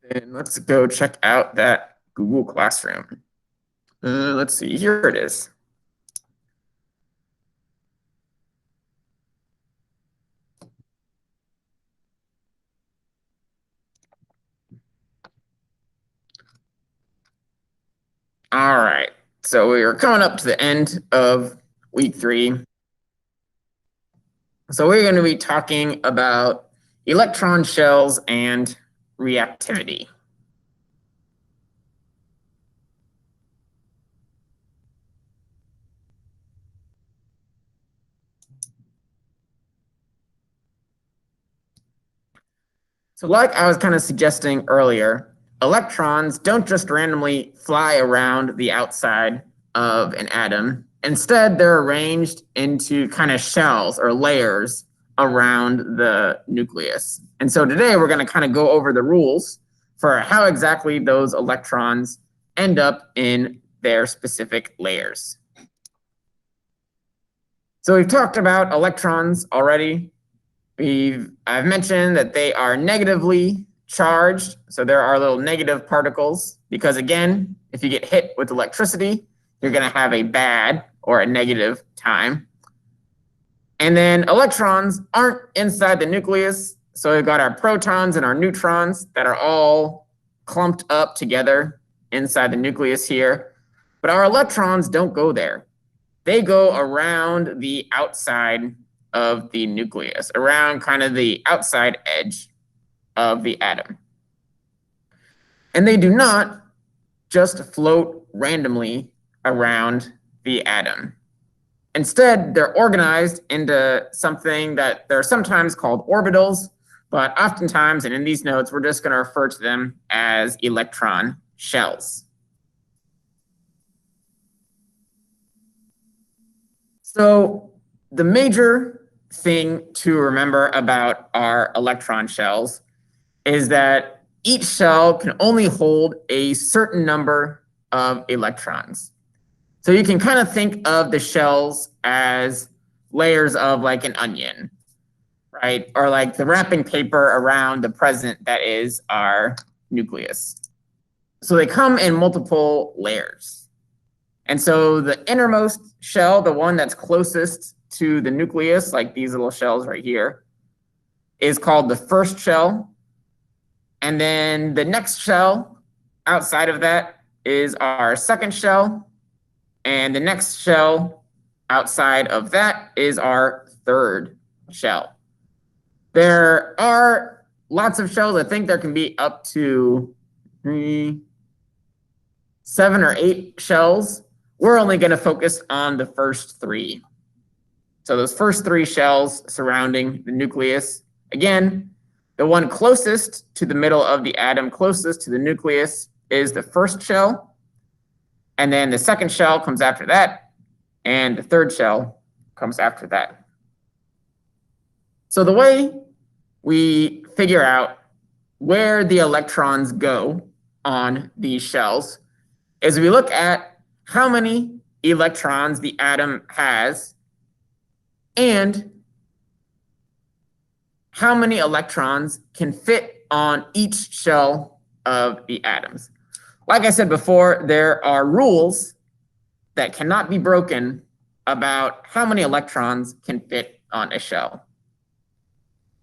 And let's go check out that Google Classroom. Let's see, here it is. All right, so we are coming up to the end of week 3. So we're going to be talking about electron shells and reactivity. So like I was kind of suggesting earlier, electrons don't just randomly fly around the outside of an atom. Instead, they're arranged into kind of shells or layers around the nucleus. And so today we're going to kind of go over the rules for how exactly those electrons end up in their specific layers. So we've talked about electrons already. I've mentioned that they are negatively charged, so there are little negative particles, because again, if you get hit with electricity, you're going to have a bad or a negative time. And then electrons aren't inside the nucleus, so we've got our protons and our neutrons that are all clumped up together inside the nucleus here. But our electrons don't go there. They go around the outside of the nucleus, around kind of the outside edge of the atom. And they do not just float randomly around the atom. Instead, they're organized into something that they're sometimes called orbitals, but oftentimes, and in these notes, we're just going to refer to them as electron shells. So the major thing to remember about our electron shells is that each shell can only hold a certain number of electrons. So you can kind of think of the shells as layers of like an onion, right? Or like the wrapping paper around the present that is our nucleus. So they come in multiple layers. And so the innermost shell, the one that's closest to the nucleus, like these little shells right here, is called the first shell. And then the next shell outside of that is our second shell. And the next shell outside of that is our third shell. There are lots of shells. I think there can be up to 7 or 8 shells. We're only going to focus on the first 3. So those first 3 shells surrounding the nucleus. Again, the one closest to the middle of the atom, closest to the nucleus, is the first shell. And then the second shell comes after that. And the third shell comes after that. So the way we figure out where the electrons go on these shells is we look at how many electrons the atom has and how many electrons can fit on each shell of the atoms. Like I said before, there are rules that cannot be broken about how many electrons can fit on a shell.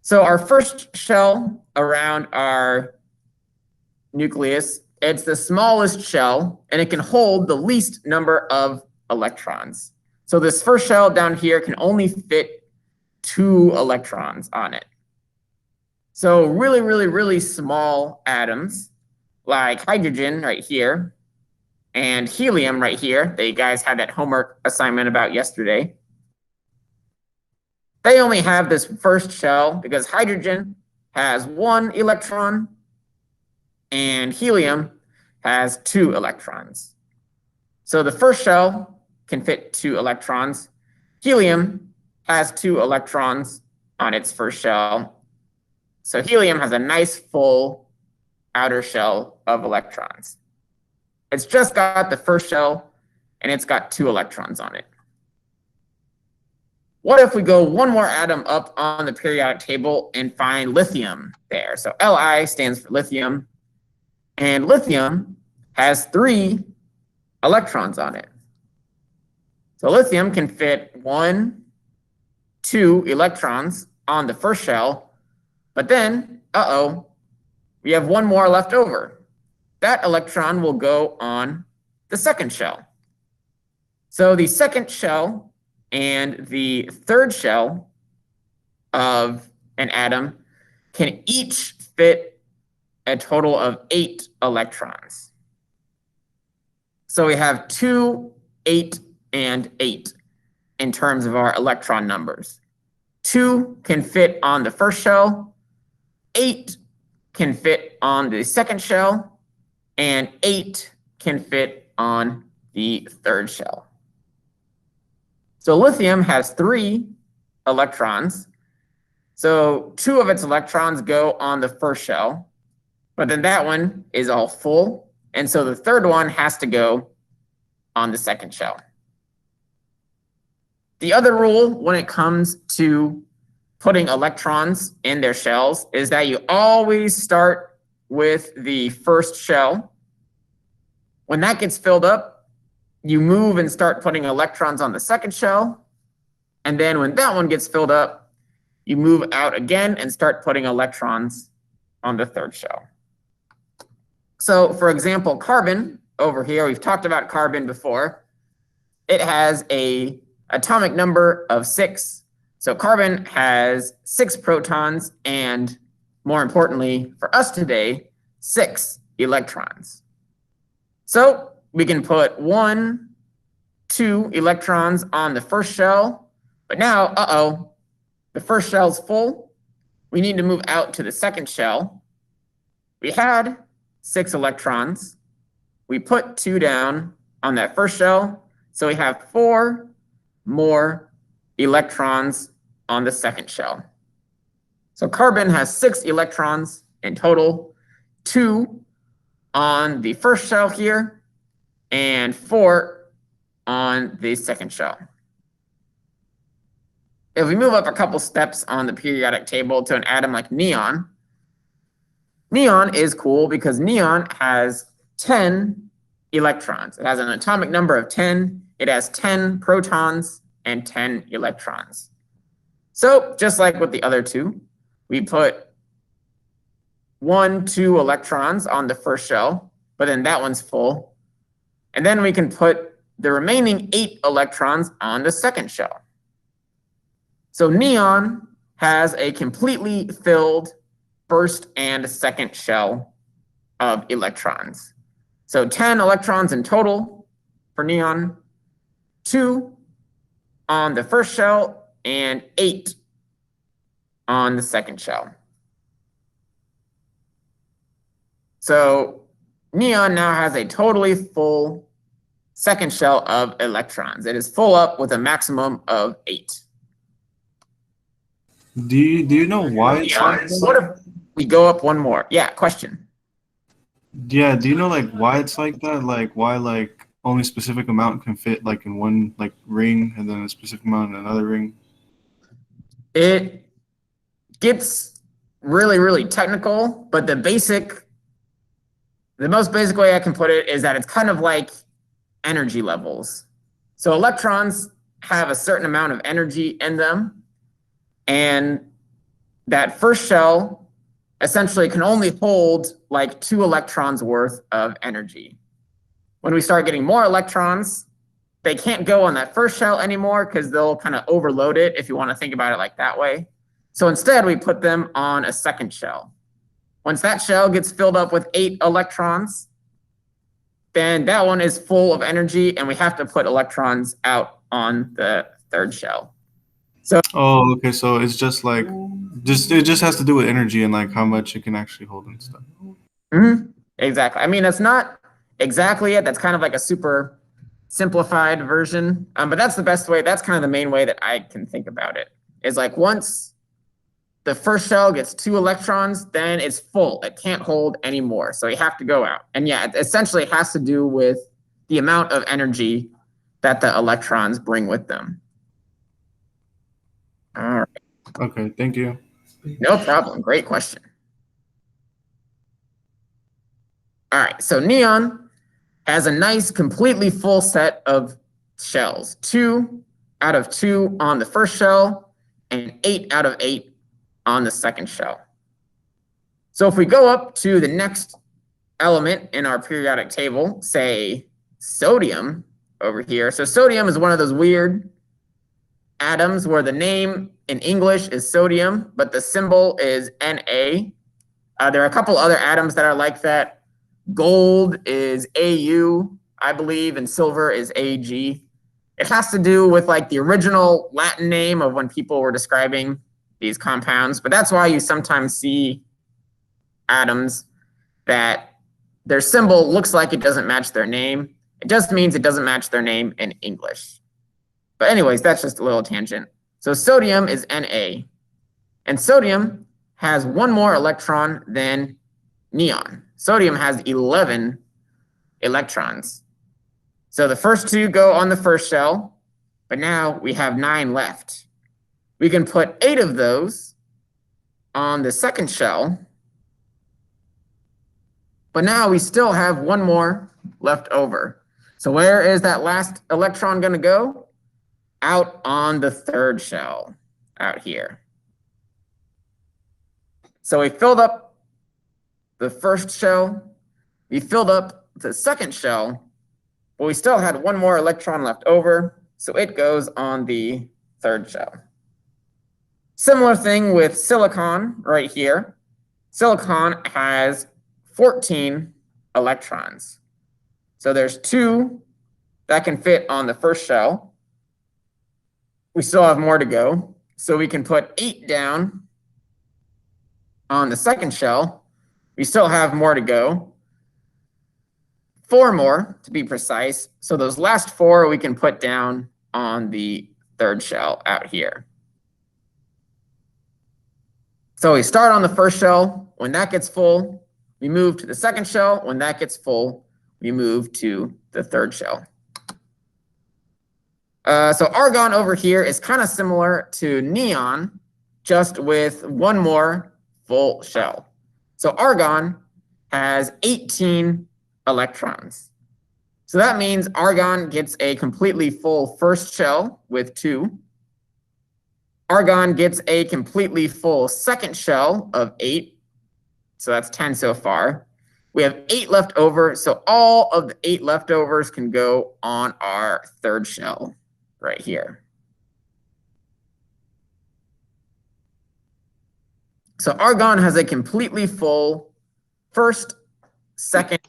So our first shell around our nucleus, it's the smallest shell, and it can hold the least number of electrons. So this first shell down here can only fit 2 electrons on it. So really, really, really small atoms, like hydrogen right here, and helium right here, that you guys had that homework assignment about yesterday, they only have this first shell because hydrogen has 1 electron and helium has 2 electrons. So the first shell can fit 2 electrons. Helium has 2 electrons on its first shell. So helium has a nice full outer shell of electrons. It's just got the first shell and it's got 2 electrons on it. What if we go one more atom up on the periodic table and find lithium there? So Li stands for lithium. And lithium has 3 electrons on it. So lithium can fit 1, 2 electrons on the first shell, but then, we have 1 more left over. That electron will go on the second shell. So the second shell and the third shell of an atom can each fit a total of 8 electrons. So we have 2, 8, and 8 in terms of our electron numbers. 2 can fit on the first shell, 8 can fit on the second shell, and 8 can fit on the third shell. So lithium has 3 electrons. So 2 of its electrons go on the first shell, but then that one is all full. And so the third one has to go on the second shell. The other rule when it comes to putting electrons in their shells is that you always start with the first shell. When that gets filled up, you move and start putting electrons on the second shell. And then when that one gets filled up, you move out again and start putting electrons on the third shell. So for example, carbon over here, we've talked about carbon before. It has an atomic number of 6. So carbon has 6 protons and, more importantly for us today, 6 electrons. So we can put 1, 2 electrons on the first shell, but now, the first shell's full. We need to move out to the second shell. We had 6 electrons. We put 2 down on that first shell, so we have 4 more electrons on the second shell. So carbon has 6 electrons in total, 2 on the first shell here, and 4 on the second shell. If we move up a couple steps on the periodic table to an atom like neon, neon is cool because neon has 10 electrons. It has an atomic number of 10. It has 10 protons and 10 electrons. So just like with the other two, we put 1, 2 electrons on the first shell, but then that one's full. And then we can put the remaining 8 electrons on the second shell. So neon has a completely filled first and second shell of electrons. So 10 electrons in total for neon, 2 on the first shell, and 8 on the second shell. So neon now has a totally full second shell of electrons. It is full up with a maximum of 8. Do you know why it's like that? What if we go up one more? Yeah, question. Yeah, do you know like why it's like that? Like why like only a specific amount can fit like in one like ring and then a specific amount in another ring? It gets really, really technical, but the most basic way I can put it is that it's kind of like energy levels. So electrons have a certain amount of energy in them, and that first shell essentially can only hold like 2 electrons worth of energy. When we start getting more electrons, they can't go on that first shell anymore because they'll kind of overload it, if you want to think about it like that way. So instead, we put them on a second shell. Once that shell gets filled up with 8 electrons, then that one is full of energy, and we have to put electrons out on the third shell. So, oh, okay, so it's just like it just has to do with energy and like how much it can actually hold and stuff. Exactly. I mean, it's not exactly it. That's kind of like a super simplified version, but that's the best way. That's kind of the main way that I can think about it. Is like once the first shell gets 2 electrons, then it's full. It can't hold any more, so you have to go out. And yeah, it essentially has to do with the amount of energy that the electrons bring with them. All right. Okay, thank you. No problem. Great question. So neon has a nice, completely full set of shells. 2 out of 2 on the first shell, and 8 out of 8 on the second shell. So if we go up to the next element in our periodic table, say sodium over here. So sodium is one of those weird atoms where the name in English is sodium, but the symbol is Na. There are a couple other atoms that are like that. Gold is Au, I believe, and silver is Ag. It has to do with like the original Latin name of when people were describing these compounds, but that's why you sometimes see atoms that their symbol looks like it doesn't match their name. It just means it doesn't match their name in English. But anyways, that's just a little tangent. So sodium is Na, and sodium has one more electron than neon. Sodium has 11 electrons. So the first 2 go on the first shell, but now we have 9 left. We can put 8 of those on the second shell, but now we still have 1 more left over. So where is that last electron going to go? Out on the third shell, out here. So we filled up the first shell, we filled up the second shell, but we still had 1 more electron left over, so it goes on the third shell. Similar thing with silicon right here. Silicon has 14 electrons. So there's 2 that can fit on the first shell. We still have more to go, so we can put 8 down on the second shell. We still have more to go. 4 more to be precise. So those last 4 we can put down on the third shell out here. So we start on the first shell. When that gets full, we move to the second shell. When that gets full, we move to the third shell. So argon over here is kind of similar to neon, just with 1 more full shell. So argon has 18 electrons. So that means argon gets a completely full first shell with 2. Argon gets a completely full second shell of 8. So that's 10 so far. We have 8 left over, so all of the 8 leftovers can go on our third shell right here. So argon has a completely full first, second,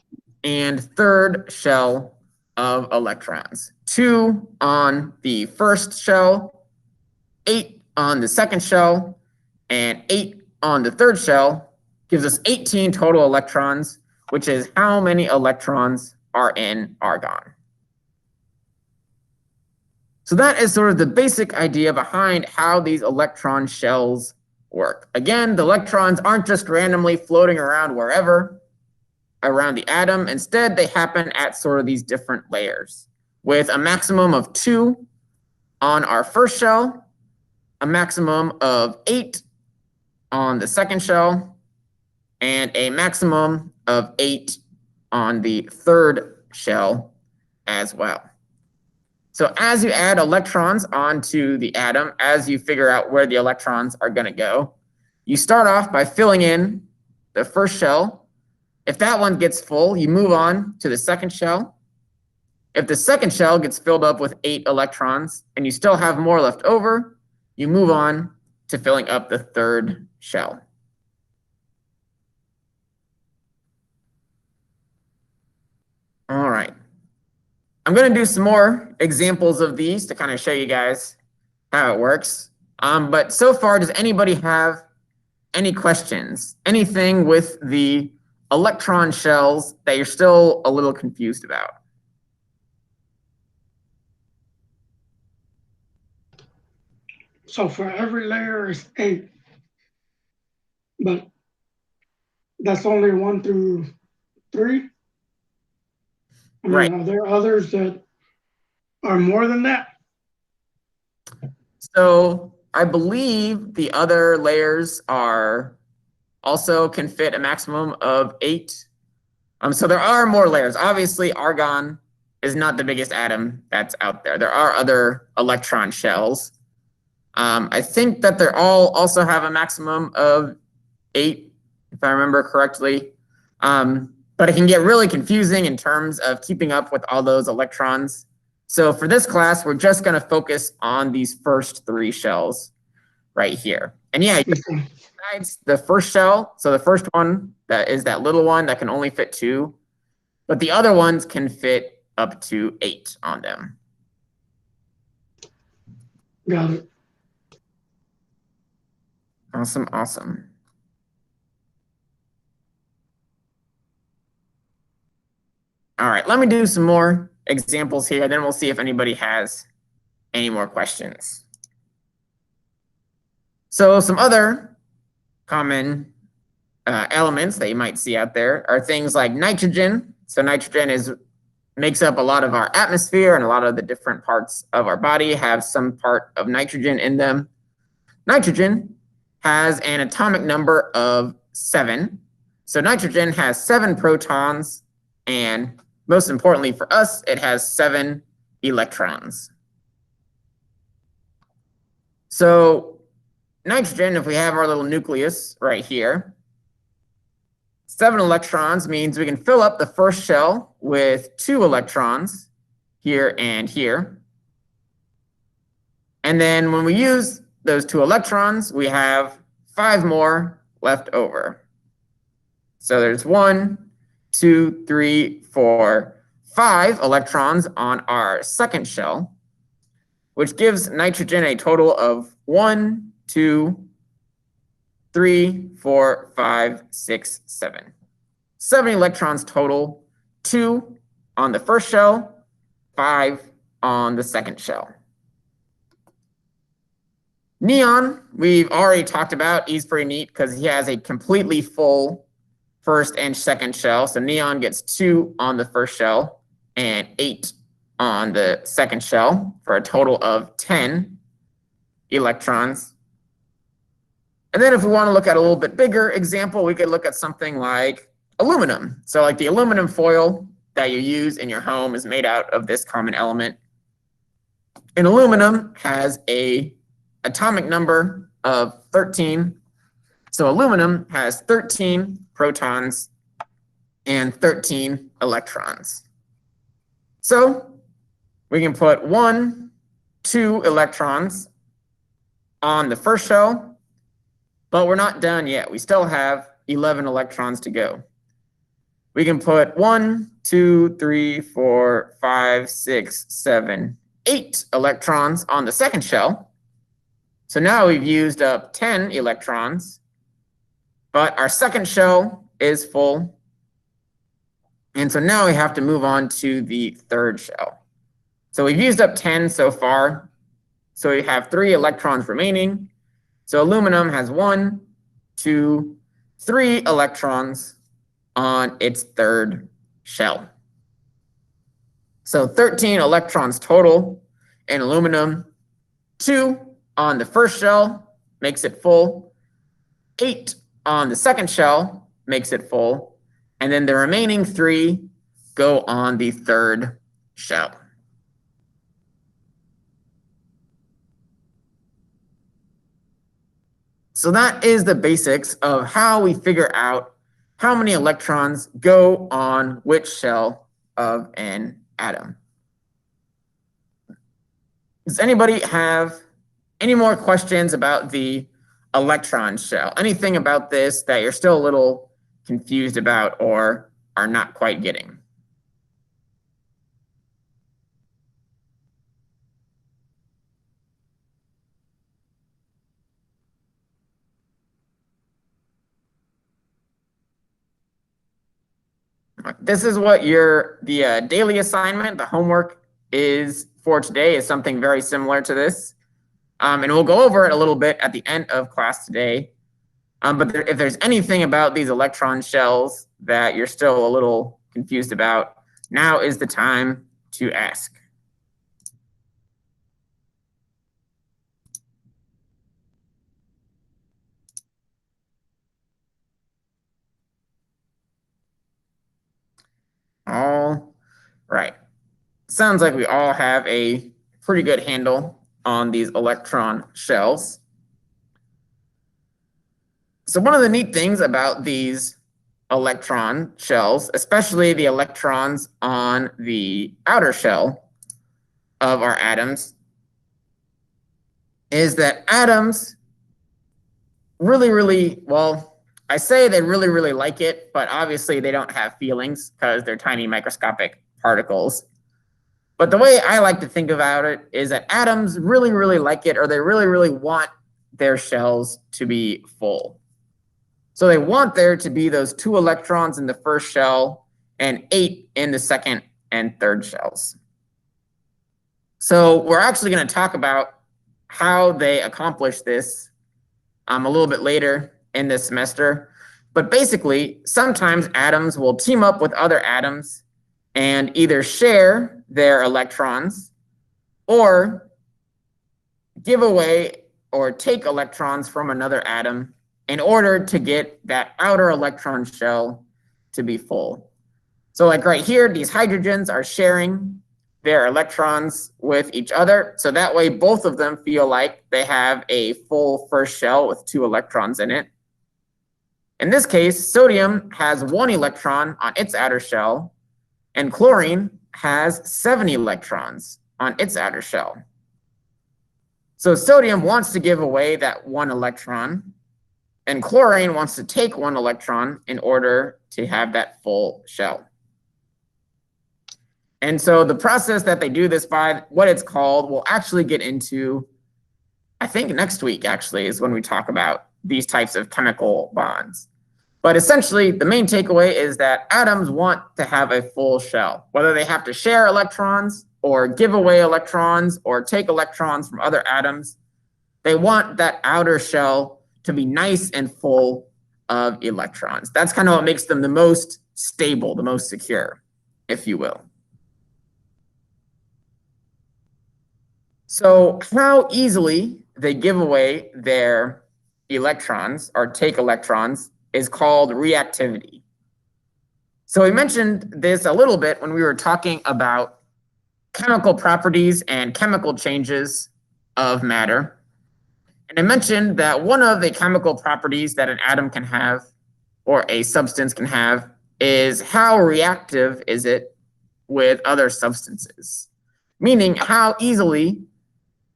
and third shell of electrons. 2 on the first shell, 8 on the second shell, and 8 on the third shell gives us 18 total electrons, which is how many electrons are in argon. So that is sort of the basic idea behind how these electron shells work. Again, the electrons aren't just randomly floating around wherever around the atom. Instead, they happen at sort of these different layers, with a maximum of 2 on our first shell, a maximum of 8 on the second shell, and a maximum of 8 on the third shell as well. So as you add electrons onto the atom, as you figure out where the electrons are going to go, you start off by filling in the first shell. If that one gets full, you move on to the second shell. If the second shell gets filled up with 8 electrons and you still have more left over, you move on to filling up the third shell. All right. I'm going to do some more examples of these to kind of show you guys how it works. But so far, does anybody have any questions? Anything with the electron shells that you're still a little confused about? So for every layer is 8, but that's only 1 through 3? I mean, Right. are there others that are more than that? So I believe the other layers are also can fit a maximum of 8. So there are more layers. Obviously, argon is not the biggest atom that's out there. There are other electron shells. I think that they all also have a maximum of 8, if I remember correctly. But it can get really confusing in terms of keeping up with all those electrons. So for this class, we're just going to focus on these first 3 shells right here. And yeah, besides the first shell, so the first one that is that little one that can only fit 2, but the other ones can fit up to 8 on them. Got it. Awesome, awesome. All right, let me do some more examples here, then we'll see if anybody has any more questions. So some other common elements that you might see out there are things like nitrogen. So nitrogen makes up a lot of our atmosphere, and a lot of the different parts of our body have some part of nitrogen in them. Nitrogen has an atomic number of 7. So nitrogen has 7 protons, and most importantly for us, it has 7 electrons. So nitrogen, if we have our little nucleus right here, 7 electrons means we can fill up the first shell with 2 electrons here and here. And then when we use those 2 electrons, we have 5 more left over. So there's 1, 2, 3, 4, 5 electrons on our second shell, which gives nitrogen a total of 1, 2, 3, 4, 5, 6, 7. 7 electrons total, 2 on the first shell, 5 on the second shell. Neon, we've already talked about. He's pretty neat because he has a completely full first and second shell. So neon gets 2 on the first shell and 8 on the second shell for a total of 10 electrons. And then if we want to look at a little bit bigger example, we could look at something like aluminum. So like the aluminum foil that you use in your home is made out of this common element. And aluminum has a atomic number of 13. So aluminum has 13 protons and 13 electrons. So we can put 1, 2 electrons on the first shell, but we're not done yet. We still have 11 electrons to go. We can put 1, 2, 3, 4, 5, 6, 7, 8 electrons on the second shell. So now we've used up 10 electrons, but our second shell is full. And so now we have to move on to the third shell. So we've used up 10 so far. So we have 3 electrons remaining. So aluminum has 1, 2, 3 electrons on its third shell. So 13 electrons total in aluminum, 2 on the first shell makes it full, 8 on the second shell makes it full, and then the remaining 3 go on the third shell. So that is the basics of how we figure out how many electrons go on which shell of an atom. Does anybody have any more questions about the electron shell? Anything about this that you're still a little confused about or are not quite getting? This is what the daily assignment, the homework is for today, is something very similar to this. And we'll go over it a little bit at the end of class today. But if there's anything about these electron shells that you're still a little confused about, now is the time to ask. All right. Sounds like we all have a pretty good handle on these electron shells. So one of the neat things about these electron shells, especially the electrons on the outer shell of our atoms, is that atoms really, well, I say they really like it, but obviously they don't have feelings because they're tiny microscopic particles. But the way I like to think about it is that atoms really like it, or they really want their shells to be full. So they want there to be those 2 electrons in the first shell and 8 in the second and third shells. So we're actually going to talk about how they accomplish this a little bit later in this semester. But basically, sometimes atoms will team up with other atoms and either share their electrons or give away or take electrons from another atom in order to get that outer electron shell to be full. So like right here, these hydrogens are sharing their electrons with each other. So that way, both of them feel like they have a full first shell with 2 electrons in it. In this case, sodium has 1 electron on its outer shell, and chlorine has 7 electrons on its outer shell. So sodium wants to give away that 1 electron, and chlorine wants to take 1 electron in order to have that full shell. And so the process that they do this by, what it's called, we'll actually get into, I think next week actually is when we talk about these types of chemical bonds. But essentially, the main takeaway is that atoms want to have a full shell, whether they have to share electrons or give away electrons or take electrons from other atoms. They want that outer shell to be nice and full of electrons. That's kind of what makes them the most stable, the most secure, if you will. So how easily they give away their electrons or take electrons is called reactivity. So we mentioned this a little bit when we were talking about chemical properties and chemical changes of matter. And I mentioned that one of the chemical properties that an atom can have or a substance can have is how reactive is it with other substances, meaning how easily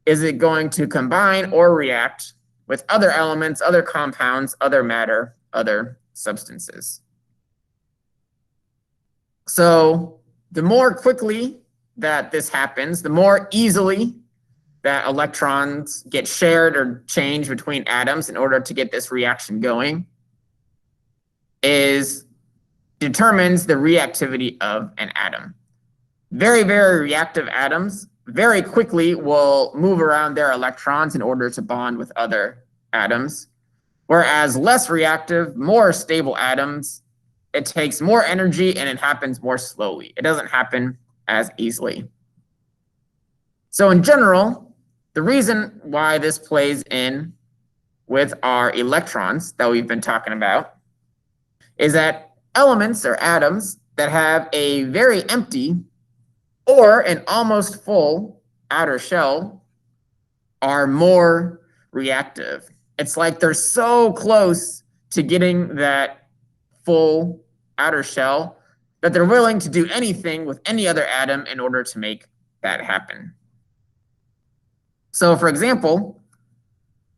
is it going to combine or react with other elements, other compounds, other matter, other substances. So the more quickly that this happens, the more easily that electrons get shared or changed between atoms in order to get this reaction going determines the reactivity of an atom. Very reactive atoms very quickly will move around their electrons in order to bond with other atoms. Whereas less reactive, more stable atoms, it takes more energy and it happens more slowly. It doesn't happen as easily. So in general, the reason why this plays in with our electrons that we've been talking about is that elements or atoms that have a very empty or an almost full outer shell are more reactive. It's like they're so close to getting that full outer shell that they're willing to do anything with any other atom in order to make that happen. So for example,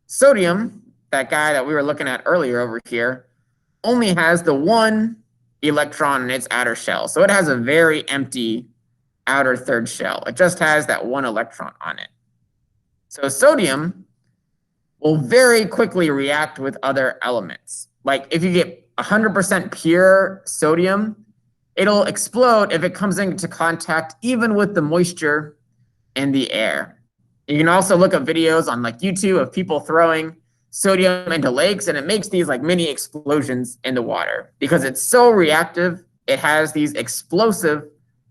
sodium, that guy that we were looking at earlier over here, only has the 1 electron in its outer shell. So it has a very empty outer third shell. It just has that 1 electron on it. So sodium will very quickly react with other elements. Like if you get 100% pure sodium, it'll explode if it comes into contact even with the moisture in the air. You can also look up videos on like YouTube of people throwing sodium into lakes, and it makes these like mini explosions in the water because it's so reactive. It has these explosive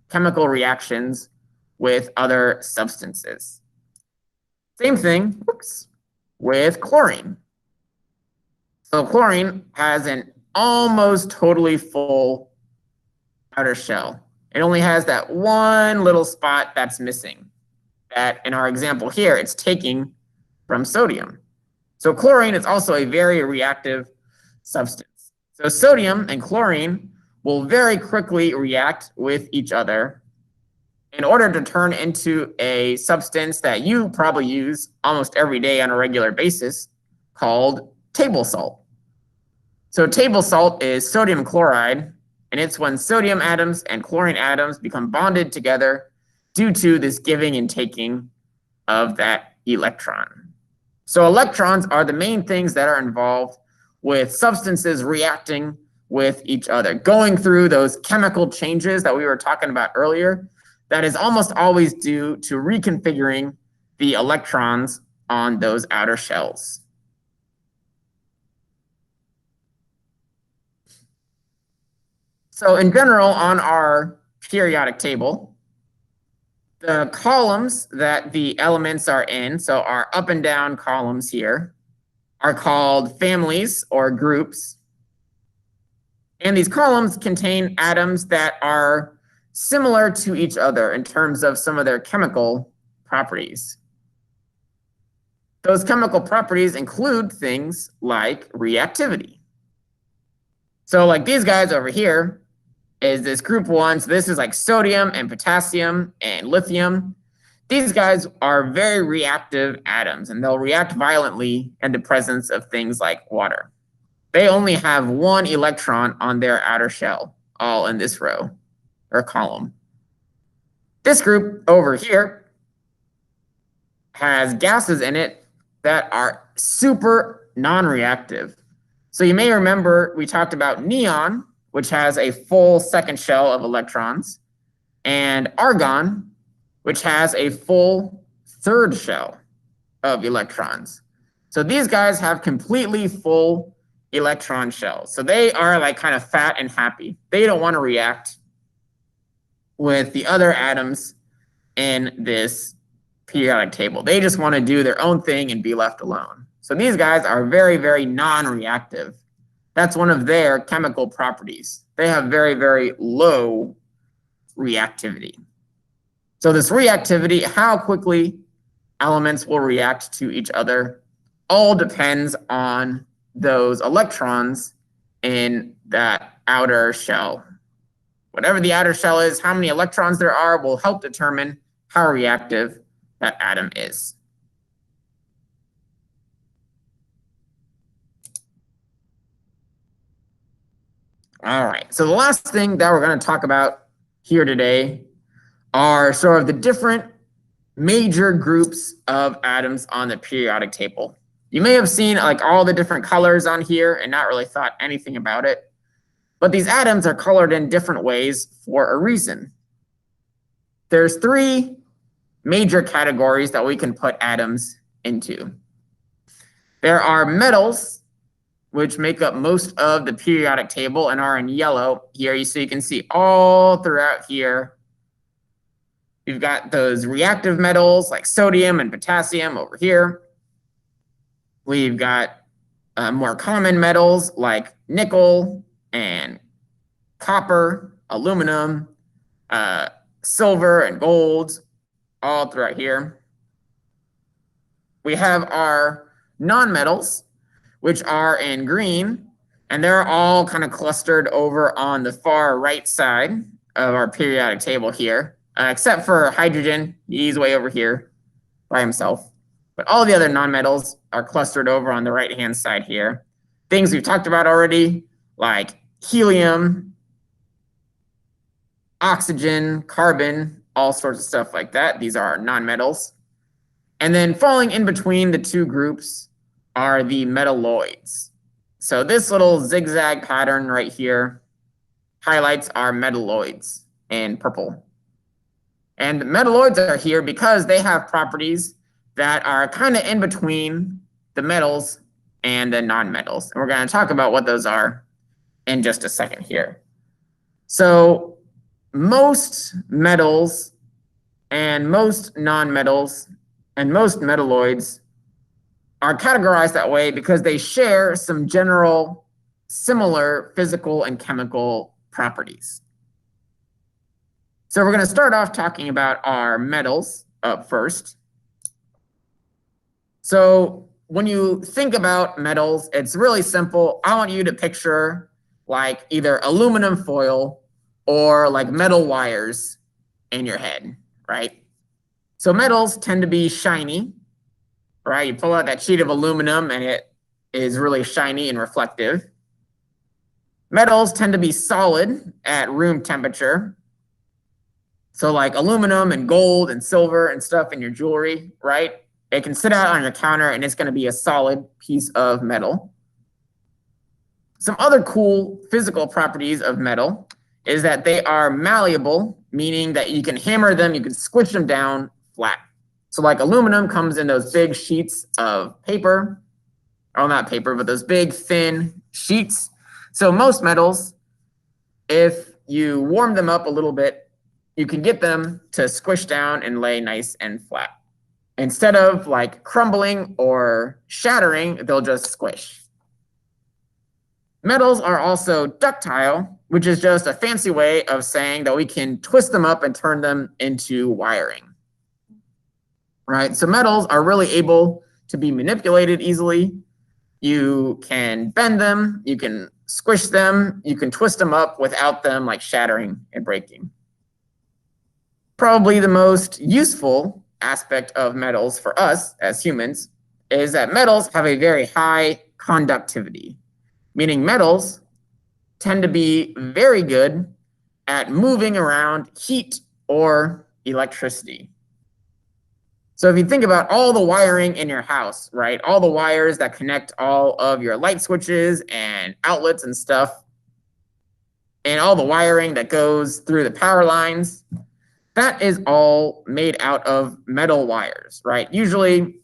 chemical reactions with other substances. Same thing with chlorine. So chlorine has an almost totally full outer shell. It only has that one little spot that's missing. That in our example here, it's taking from sodium. So chlorine is also a very reactive substance. So sodium and chlorine will very quickly react with each other in order to turn into a substance that you probably use almost every day on a regular basis called table salt. So table salt is sodium chloride, and it's when sodium atoms and chlorine atoms become bonded together due to this giving and taking of that electron. So electrons are the main things that are involved with substances reacting with each other, going through those chemical changes that we were talking about earlier. That is almost always due to reconfiguring the electrons on those outer shells. So in general, on our periodic table, the columns that the elements are in, so our up and down columns here, are called families or groups. And these columns contain atoms that are similar to each other in terms of some of their chemical properties. Those chemical properties include things like reactivity. So like these guys over here is this group 1. So this is like sodium and potassium and lithium. These guys are very reactive atoms, and they'll react violently in the presence of things like water. They only have one electron on their outer shell, all in this row or column. This group over here has gases in it that are super non-reactive. So you may remember we talked about neon, which has a full second shell of electrons, and argon, which has a full third shell of electrons. So these guys have completely full electron shells. So they are like kind of fat and happy. They don't want to react with the other atoms in this periodic table. They just want to do their own thing and be left alone. So these guys are very, very non-reactive. That's one of their chemical properties. They have very, very low reactivity. So this reactivity, how quickly elements will react to each other, all depends on those electrons in that outer shell. Whatever the outer shell is, how many electrons there are will help determine how reactive that atom is. All right, so the last thing that we're going to talk about here today are sort of the different major groups of atoms on the periodic table. You may have seen like all the different colors on here and not really thought anything about it, but these atoms are colored in different ways for a reason. There's 3 major categories that we can put atoms into. There are metals, which make up most of the periodic table and are in yellow here. So you can see all throughout here. We've got those reactive metals like sodium and potassium over here. We've got more common metals like nickel and copper, aluminum, silver and gold, all throughout here. We have our nonmetals, which are in green, and they're all kind of clustered over on the far right side of our periodic table here, except for hydrogen. He's way over here by himself. But all the other nonmetals are clustered over on the right-hand side here. Things we've talked about already, like helium, oxygen, carbon, all sorts of stuff like that. These are our nonmetals. And then falling in between the 2 groups are the metalloids. So this little zigzag pattern right here highlights our metalloids in purple. And metalloids are here because they have properties that are kind of in between the metals and the nonmetals. And we're going to talk about what those are in just a second here. So most metals and most nonmetals and most metalloids are categorized that way because they share some general similar physical and chemical properties. So we're going to start off talking about our metals up first. So when you think about metals, it's really simple. I want you to picture like either aluminum foil or like metal wires in your head, right? So metals tend to be shiny, right? You pull out that sheet of aluminum and it is really shiny and reflective. Metals tend to be solid at room temperature. So like aluminum and gold and silver and stuff in your jewelry, right? It can sit out on your counter and it's going to be a solid piece of metal. Some other cool physical properties of metal is that they are malleable, meaning that you can hammer them, you can squish them down flat. So like aluminum comes in those big sheets of paper, or not paper, but those big thin sheets. So most metals, if you warm them up a little bit, you can get them to squish down and lay nice and flat. Instead of like crumbling or shattering, they'll just squish. Metals are also ductile, which is just a fancy way of saying that we can twist them up and turn them into wiring. Right? So metals are really able to be manipulated easily. You can bend them, you can squish them, you can twist them up without them like shattering and breaking. Probably the most useful aspect of metals for us as humans is that metals have a very high conductivity, meaning metals tend to be very good at moving around heat or electricity. So if you think about all the wiring in your house, right, all the wires that connect all of your light switches and outlets and stuff, and all the wiring that goes through the power lines, that is all made out of metal wires, right? Usually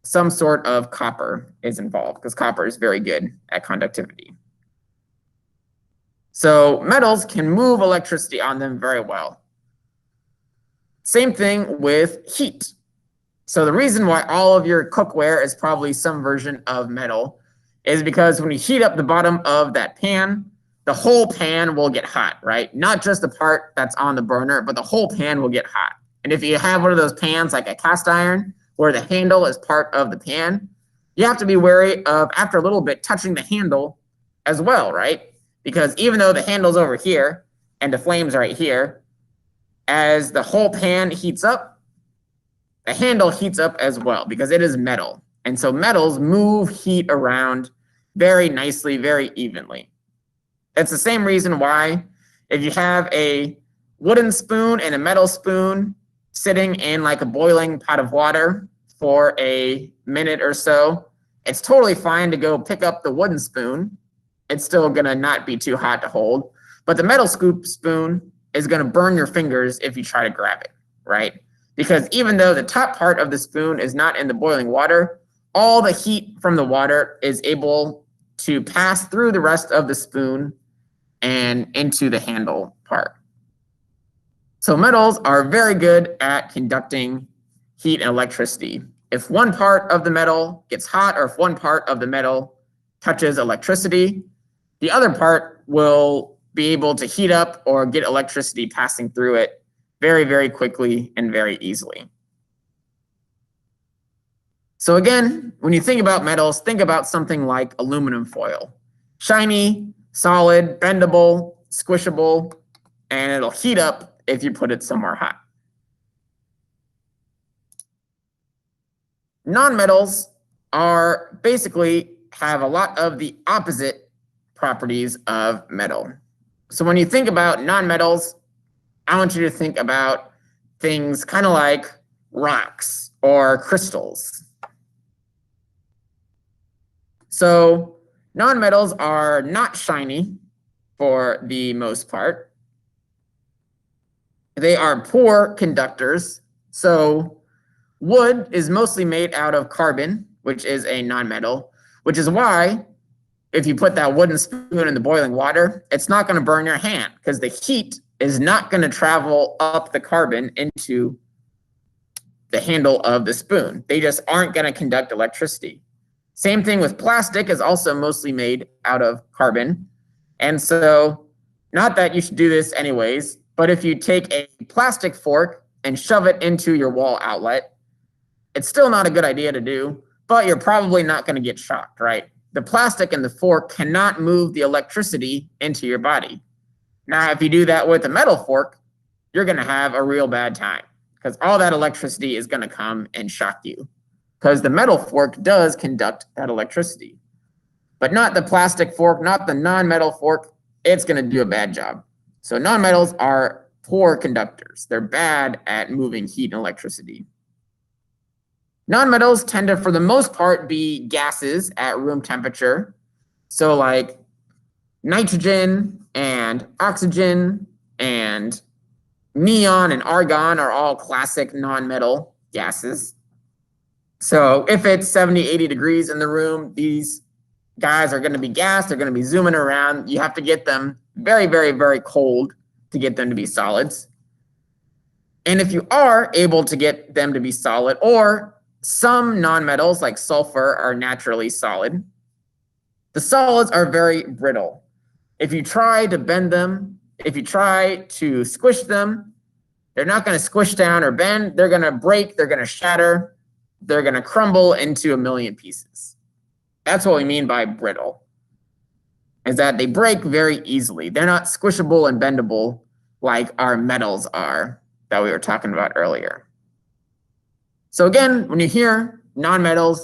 some sort of copper is involved because copper is very good at conductivity. So metals can move electricity on them very well. Same thing with heat. So the reason why all of your cookware is probably some version of metal is because when you heat up the bottom of that pan, the whole pan will get hot, right? Not just the part that's on the burner, but the whole pan will get hot. And if you have one of those pans like a cast iron where the handle is part of the pan, you have to be wary of, after a little bit, touching the handle as well, right? Because even though the handle's over here and the flame's right here, as the whole pan heats up, the handle heats up as well because it is metal. And so metals move heat around very nicely, very evenly. It's the same reason why if you have a wooden spoon and a metal spoon sitting in like a boiling pot of water for a minute or so, it's totally fine to go pick up the wooden spoon. It's still gonna not be too hot to hold, but the metal scoop spoon is gonna burn your fingers if you try to grab it, right? Because even though the top part of the spoon is not in the boiling water, all the heat from the water is able to pass through the rest of the spoon and into the handle part. So metals are very good at conducting heat and electricity. If one part of the metal gets hot or if one part of the metal touches electricity, the other part will be able to heat up or get electricity passing through it very, very quickly and very easily. So again, when you think about metals, think about something like aluminum foil. Shiny, solid, bendable, squishable, and it'll heat up if you put it somewhere hot. Nonmetals are basically have a lot of the opposite properties of metal. So when you think about nonmetals, I want you to think about things kind of like rocks or crystals. So nonmetals are not shiny for the most part. They are poor conductors. So wood is mostly made out of carbon, which is a nonmetal, which is why if you put that wooden spoon in the boiling water, it's not going to burn your hand because the heat is not going to travel up the carbon into the handle of the spoon. They just aren't going to conduct electricity. Same thing with plastic is also mostly made out of carbon. And so, not that you should do this anyways, But if you take a plastic fork and shove it into your wall outlet, it's still not a good idea to do, but you're probably not going to get shocked, right? The plastic and the fork cannot move the electricity into your body. Now, if you do that with a metal fork, you're going to have a real bad time because all that electricity is going to come and shock you because the metal fork does conduct that electricity. But not the plastic fork, not the non-metal fork. It's going to do a bad job. So nonmetals are poor conductors. They're bad at moving heat and electricity. Nonmetals tend to, for the most part, be gases at room temperature. So like nitrogen and oxygen and neon and argon are all classic nonmetal gases. So if it's 70, 80 degrees in the room, these guys are going to be gas. They're going to be zooming around. You have to get them very, very, very cold to get them to be solids. And if you are able to get them to be solid, or some nonmetals like sulfur are naturally solid, the solids are very brittle. If you try to bend them, if you try to squish them, they're not going to squish down or bend. They're going to break. They're going to shatter. They're going to crumble into a million pieces. That's what we mean by brittle, is that they break very easily. They're not squishable and bendable like our metals are that we were talking about earlier. So again, when you hear nonmetals,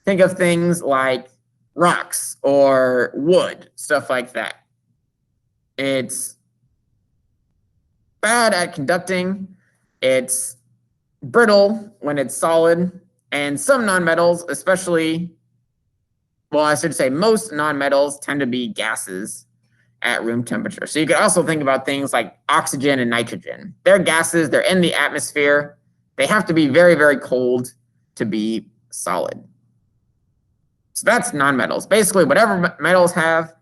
think of things like rocks or wood, stuff like that. It's bad at conducting. It's brittle when it's solid. And some nonmetals, especially, well, I should say most nonmetals tend to be gases at room temperature. So you could also think about things like oxygen and nitrogen. They're gases. They're in the atmosphere. They have to be very, very cold to be solid. So that's nonmetals. Basically, whatever metals have,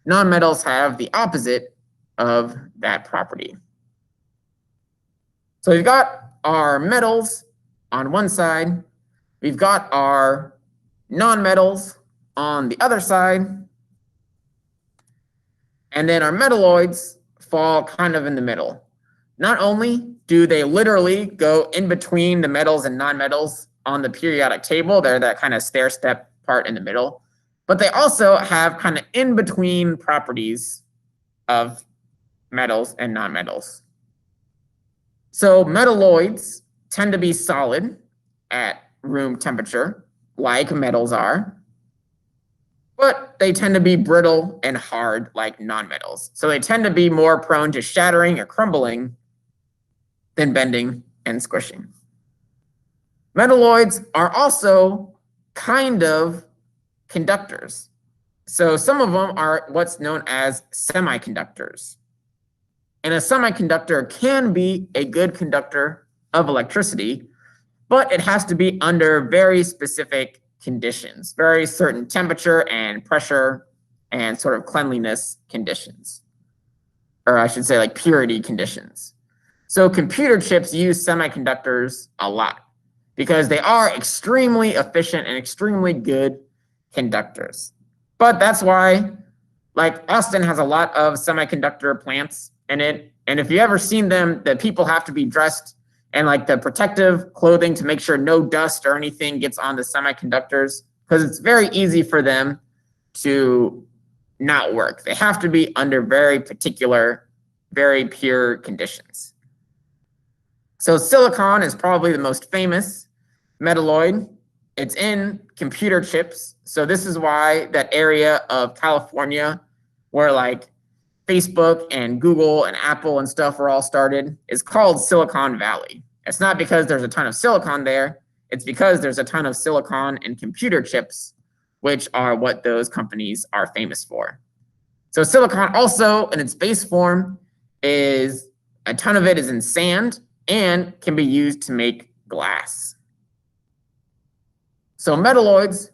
nonmetals have the opposite of that property. So we've got our metals on one side. We've got our nonmetals on the other side. And then our metalloids fall kind of in the middle. Not only do they literally go in between the metals and nonmetals on the periodic table, they're that kind of stair-step part in the middle, but they also have kind of in-between properties of metals and nonmetals. So metalloids tend to be solid at room temperature, like metals are, but they tend to be brittle and hard like nonmetals. So they tend to be more prone to shattering or crumbling than bending and squishing. Metalloids are also kind of conductors. So some of them are what's known as semiconductors. And a semiconductor can be a good conductor of electricity, but it has to be under very specific conditions, very certain temperature and pressure and sort of cleanliness conditions, or I should say like purity conditions. So computer chips use semiconductors a lot because they are extremely efficient and extremely good conductors. But that's why, like, Austin has a lot of semiconductor plants in it. And if you ever seen them, the people have to be dressed in like the protective clothing to make sure no dust or anything gets on the semiconductors, because it's very easy for them to not work. They have to be under very particular, very pure conditions. So silicon is probably the most famous metalloid. It's in computer chips. So this is why that area of California where like Facebook and Google and Apple and stuff were all started is called Silicon Valley. It's not because there's a ton of silicon there. It's because there's a ton of silicon and computer chips, which are what those companies are famous for. So silicon also in its base form is a ton of it is in sand and can be used to make glass. So metalloids,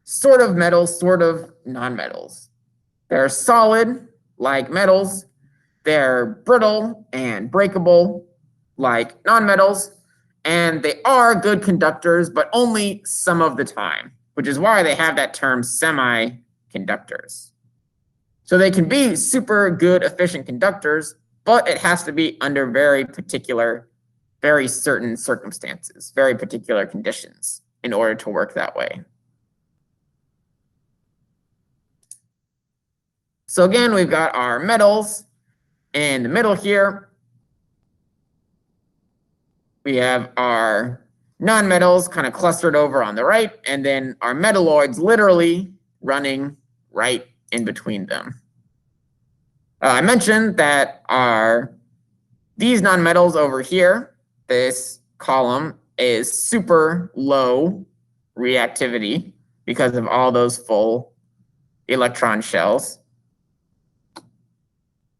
sort of metals, sort of nonmetals. They're solid like metals. They're brittle and breakable like nonmetals. And they are good conductors, but only some of the time, which is why they have that term semiconductors. So they can be super good, efficient conductors, but it has to be under very particular, very certain circumstances, very particular conditions in order to work that way. So again, we've got our metals in the middle here. We have our nonmetals kind of clustered over on the right, and then our metalloids literally running right in between them. I mentioned that these nonmetals over here, this column is super low reactivity because of all those full electron shells.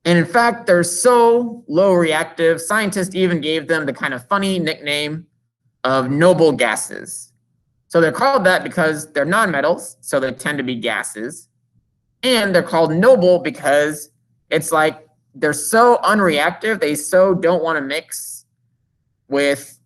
And in fact, they're so low reactive, scientists even gave them the kind of funny nickname of noble gases. So they're called that because they're nonmetals, so they tend to be gases. And they're called noble because it's like they're so unreactive, they so don't want to mix with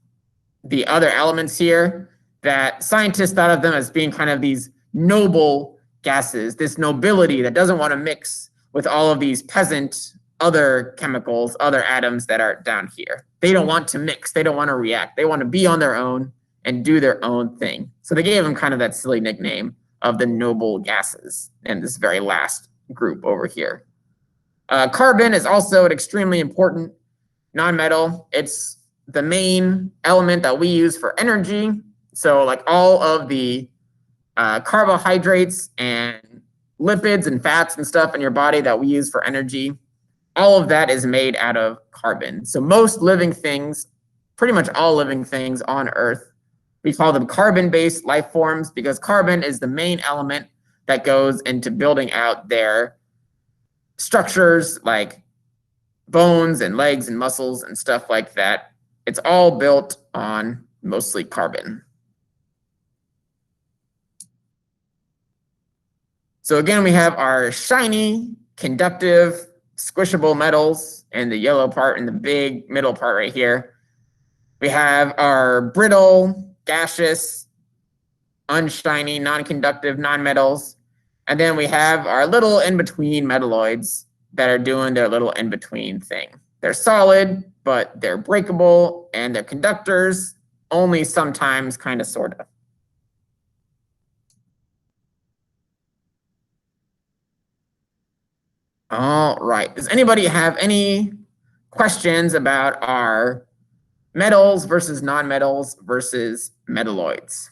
the other elements here that scientists thought of them as being kind of these noble gases, this nobility that doesn't want to mix with all of these peasant other chemicals, other atoms that are down here. They don't want to mix. They don't want to react. They want to be on their own and do their own thing. So they gave them kind of that silly nickname of the noble gases in this very last group over here. Carbon is also an extremely important nonmetal. It's the main element that we use for energy. So like all of the carbohydrates and lipids and fats and stuff in your body that we use for energy, all of that is made out of carbon. So most living things, pretty much all living things on Earth, we call them carbon-based life forms because carbon is the main element that goes into building out their structures like bones and legs and muscles and stuff like that. It's all built on mostly carbon. So again, we have our shiny, conductive, squishable metals in the yellow part and the big middle part right here. We have our brittle, gaseous, unshiny, non-conductive nonmetals. And then we have our little in-between metalloids that are doing their little in-between thing. They're solid, but they're breakable, and they're conductors, only sometimes, kind of, sort of. All right. Does anybody have any questions about our metals versus nonmetals versus metalloids?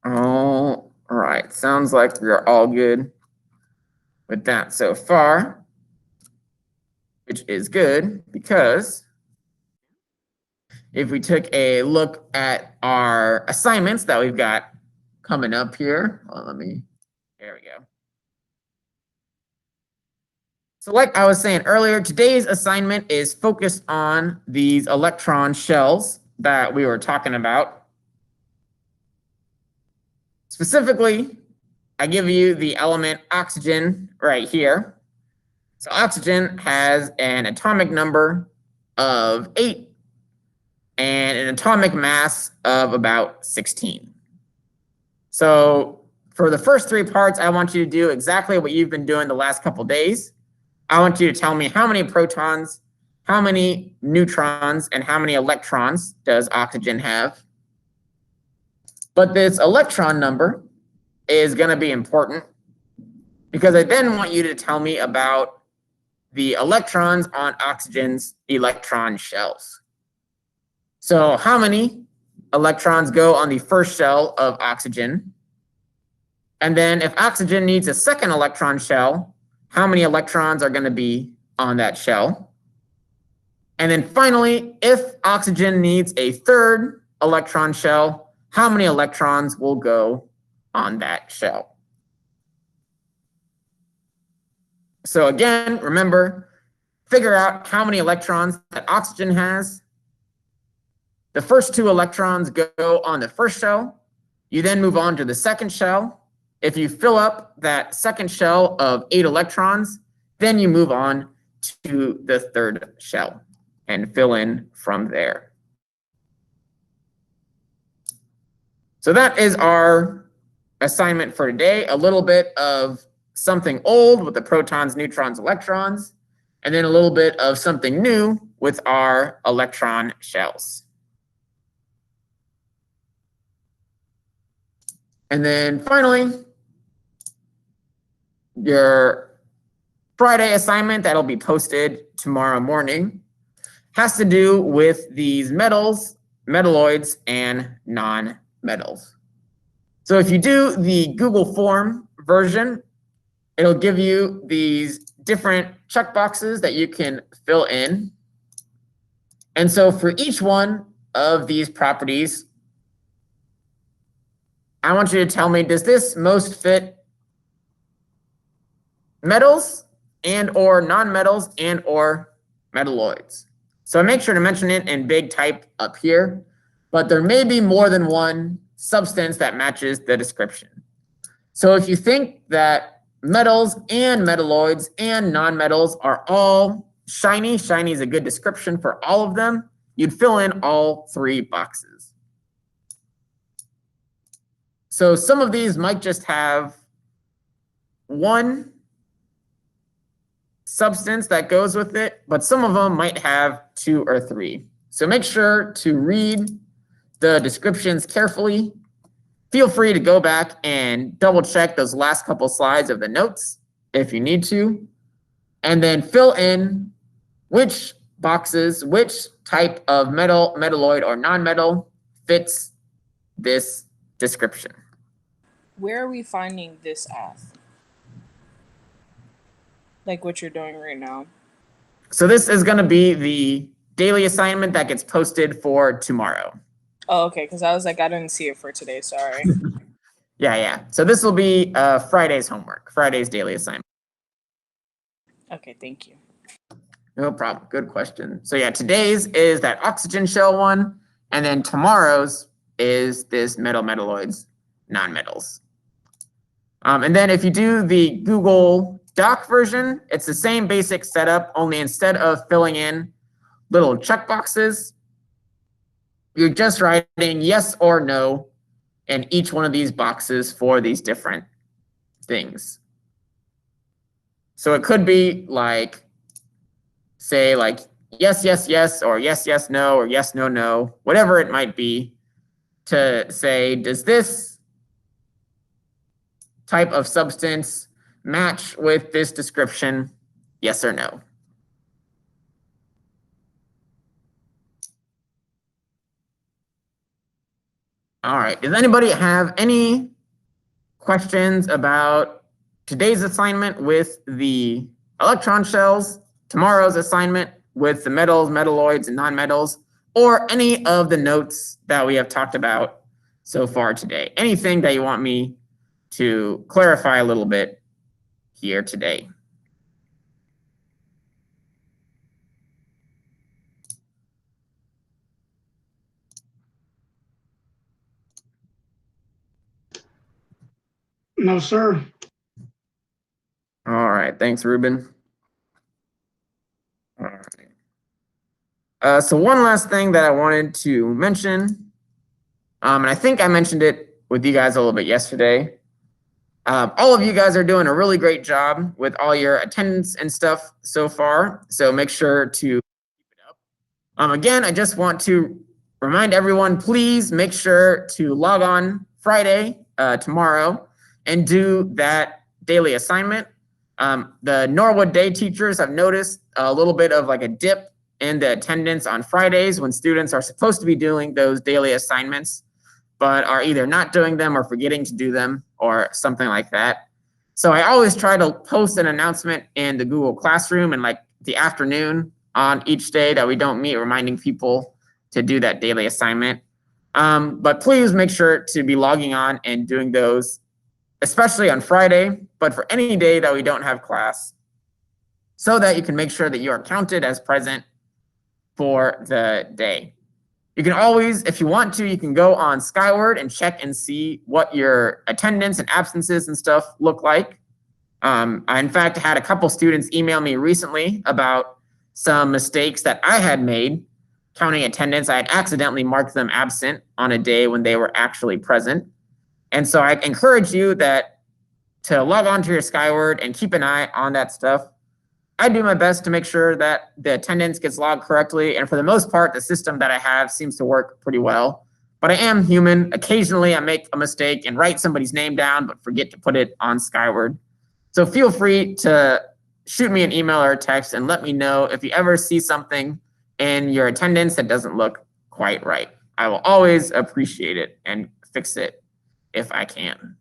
All right. Sounds like we're all good with that so far, which is good because if we took a look at our assignments that we've got coming up here, well, there we go. So like I was saying earlier, today's assignment is focused on these electron shells that we were talking about. Specifically, I give you the element oxygen right here. So oxygen has an atomic number of 8 and an atomic mass of about 16. So for the first 3 parts, I want you to do exactly what you've been doing the last couple days. I want you to tell me how many protons, how many neutrons, and how many electrons does oxygen have. But this electron number is going to be important because I then want you to tell me about the electrons on oxygen's electron shells. So how many electrons go on the first shell of oxygen? And then if oxygen needs a second electron shell, how many electrons are going to be on that shell? And then finally, if oxygen needs a third electron shell, how many electrons will go on that shell? So again, remember, figure out how many electrons that oxygen has. The first 2 electrons go on the first shell. You then move on to the second shell. If you fill up that second shell of 8 electrons, then you move on to the third shell. and fill in from there. So that is our assignment for today. A little bit of something old with the protons, neutrons, electrons, and then a little bit of something new with our electron shells. And then finally, your Friday assignment that'll be posted tomorrow morning has to do with these metals, metalloids, and non-metals. So if you do the Google form version, it'll give you these different checkboxes that you can fill in. And so for each one of these properties, I want you to tell me, does this most fit metals and or non-metals and or metalloids? So make sure to mention it in big type up here, but there may be more than one substance that matches the description. So if you think that metals and metalloids and non-metals are all shiny, shiny is a good description for all of them, you'd fill in all three boxes. So some of these might just have one substance that goes with it, but some of them might have two or three. So make sure to read the descriptions carefully. Feel free to go back and double check those last couple slides of the notes if you need to, and then fill in which boxes, which type of metal, metalloid, or non-metal fits this description. Where are we finding this at? Like what you're doing right now? So this is going to be the daily assignment that gets posted for tomorrow. Oh, okay, because I was like, I didn't see it for today, sorry. Yeah. So this will be Friday's homework, Friday's daily assignment. Okay, thank you. No problem. Good question. So yeah, today's is that oxygen shell one, and then tomorrow's is this metal, metalloids, non-metals. And then if you do the Google Doc version, it's the same basic setup, only instead of filling in little checkboxes, you're just writing yes or no in each one of these boxes for these different things. So it could be like, say like yes, yes, yes, or yes, yes, no, or yes, no, no, whatever it might be, to say, does this type of substance match with this description, yes or no? All right, does anybody have any questions about today's assignment with the electron shells, tomorrow's assignment with the metals, metalloids, and non-metals, or any of the notes that we have talked about so far today? Anything that you want me to clarify a little bit here today? No, sir. All right, thanks, Ruben. All right. So one last thing that I wanted to mention, and I think I mentioned it with you guys a little bit yesterday. All of you guys are doing a really great job with all your attendance and stuff so far, so make sure to keep it up. Again, I just want to remind everyone, please make sure to log on Friday, tomorrow, and do that daily assignment. The Norwood Day teachers have noticed a little bit of like a dip in the attendance on Fridays when students are supposed to be doing those daily assignments, but are either not doing them or forgetting to do them or something like that. So I always try to post an announcement in the Google Classroom in like the afternoon on each day that we don't meet, reminding people to do that daily assignment. But please make sure to be logging on and doing those, especially on Friday, but for any day that we don't have class, so that you can make sure that you are counted as present for the day. You can always, if you want to, you can go on Skyward and check and see what your attendance and absences and stuff look like. I, in fact, had a couple students email me recently about some mistakes that I had made counting attendance. I had accidentally marked them absent on a day when they were actually present. And so I encourage you to log on to your Skyward and keep an eye on that stuff. I do my best to make sure that the attendance gets logged correctly. And for the most part, the system that I have seems to work pretty well. But I am human. Occasionally I make a mistake and write somebody's name down, but forget to put it on Skyward. So feel free to shoot me an email or a text and let me know if you ever see something in your attendance that doesn't look quite right. I will always appreciate it and fix it if I can.